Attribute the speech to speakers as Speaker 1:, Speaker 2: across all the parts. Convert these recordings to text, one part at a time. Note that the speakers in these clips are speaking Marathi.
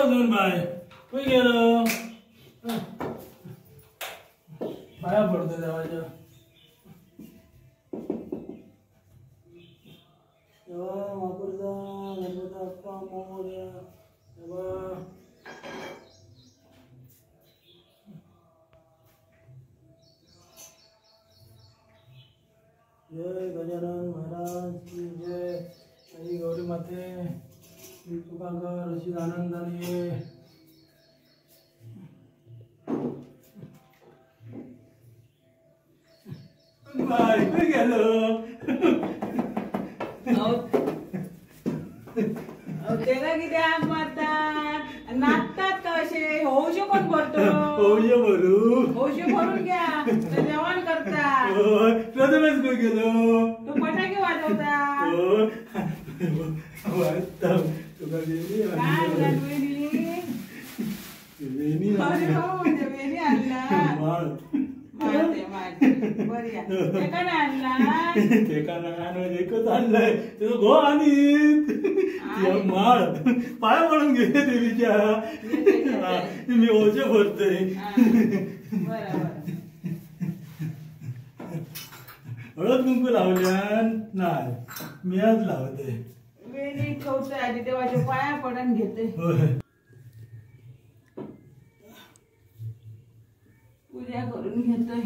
Speaker 1: दोन बाय कुठे गेलो पाया पडतो देवाच्या देवा वापरता गणपती अप्पा मोर्या देवा जय गजानन महाराज की जय आई गौरी माते तुकाकर रशीद आनंदाने ये बाय कुठे गेलो
Speaker 2: तेला किती आग मारतात नाचतात का असे हौशे कोण भरतो
Speaker 1: हौशे भरू
Speaker 2: हौशे भरून घ्या जेवण करतात
Speaker 1: प्रथमच कुठे गेलो
Speaker 2: तू फटाके वाजवता
Speaker 1: वाजता तुका
Speaker 2: काय वेणी अरे हो म्हणजे वेणी आणला
Speaker 1: एकच आणलाय त्याचं घो आणि माळ पाय पडून घे देवीच्या मी ओझे भरतोय हळद कुंकू लावल्या नाही मी आज लावते
Speaker 2: वेणी ठेवतोय आधी देवाच्या पाया पडून घेते पूजा करून घेतोय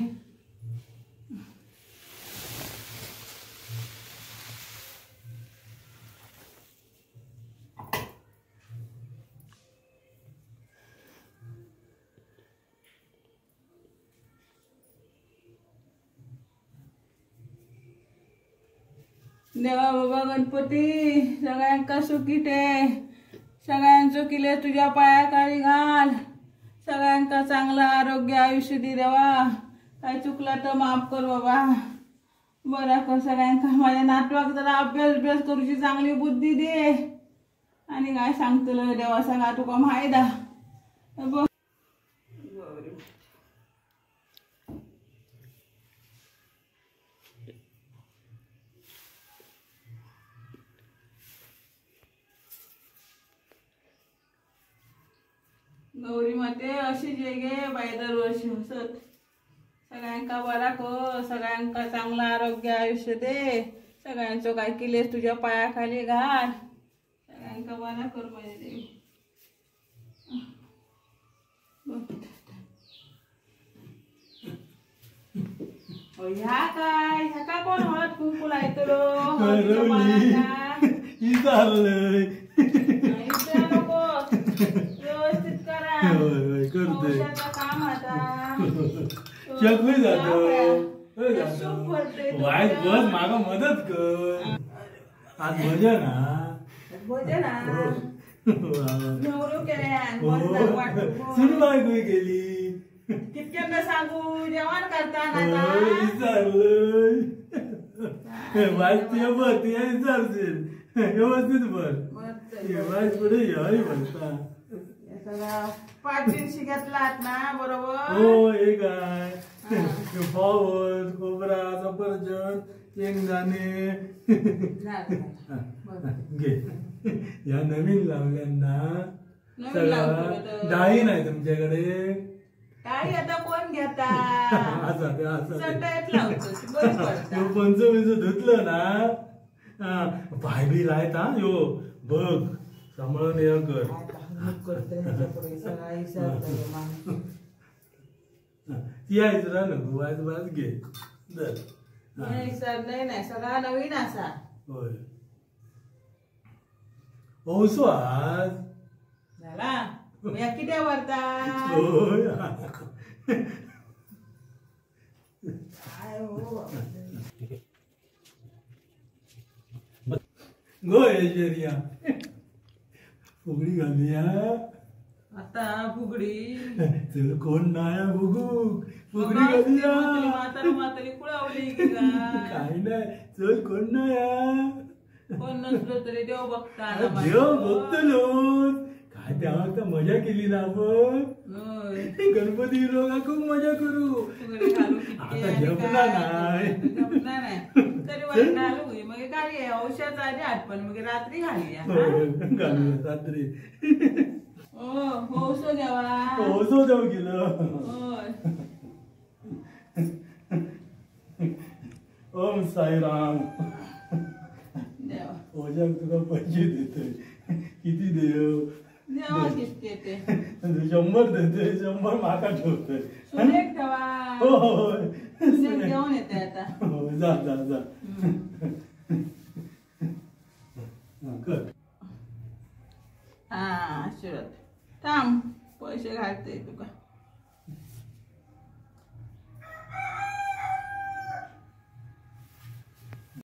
Speaker 2: देवा बाबा गणपती सगळ्यांका सुखी ठे सगळ्यांचं किले तुझ्या पायाखाली घाल सगळ्यांका चांगलं आरोग्य आयुष्य दे देवा काय चुकला तर माफ कर बाबा बरं कर सगळ्यांका माझ्या नातवाक जरा अभ्यास करूची चांगली बुद्धी दे आणि काय सांगतलं देवा सांगा तुका माहिती बघ गौरी माते अशी जे गे बाय दरवर्षी हसत सगळ्यांका बरा कर सगळ्यांका चांगलं आरोग्य आयुष्य दे सगळ्यांचं काय केलेस तुझ्या पायाखाली घाल सगळ्यांका बरा कर माझे देवी ह्या काय कोण हळद कुंकू लायतलो नको व्यवस्थित करा काम आता
Speaker 1: चकवी जातो वाईट बस मागा मदत कर आज भजन सुनबाई कुठे गेली
Speaker 2: कितक्यांदा सांगू जेवण करताना
Speaker 1: वाईट बर ते विचारशील व्यवस्थित बर वाईट पुढे हरी म्हणता
Speaker 2: पाचशे घेतलात ना बरोबर
Speaker 1: हो हे काय फॉवर खोबरा सफरचंद शेंगदाणे घे या नवीन लावल्यांना सगळं डाळी नाही तुमच्याकडे
Speaker 2: डाळी आता कोण घेतात
Speaker 1: पंचमीच धुतलं ना पाय बी लायत हा यो बघ सांभाळून हे कर यायचं ना नको वाज वाज घे
Speaker 2: नाही सगळा नवीन असा
Speaker 1: होय ओसो आज
Speaker 2: झाला या किती वरता
Speaker 1: होय गो ऐश्वर्या फुगडी घालूया
Speaker 2: आता फुगडी
Speaker 1: चल कोण नाही फुगडी कधी
Speaker 2: म्हातारी म्हातारी कुळावली की काय
Speaker 1: काही नाही चल कोण नाही
Speaker 2: कोण नसलो तरी देव बघता
Speaker 1: देव बघतलो काय तेव्हा मजा केली ना आपण गणपती लोक खूप मजा करू आता जमला नाही
Speaker 2: तरी वाईट घालू मग गाडी औषध आधी आठवण मग रात्री घालूया
Speaker 1: घालूया रात्री
Speaker 2: हो सो देवा
Speaker 1: हो देव गेलं ओम साईराम
Speaker 2: देवा
Speaker 1: ओझा तुला पैसे देतोय किती देव
Speaker 2: देवा किती येते
Speaker 1: 100 देतोय 100 माका ठेवतोय
Speaker 2: सुनेक ठेवा
Speaker 1: हो
Speaker 2: सुनेक घेऊन येते आता
Speaker 1: हो जा जा जा कर
Speaker 2: हा शिरत थांब पैसे घालते तुका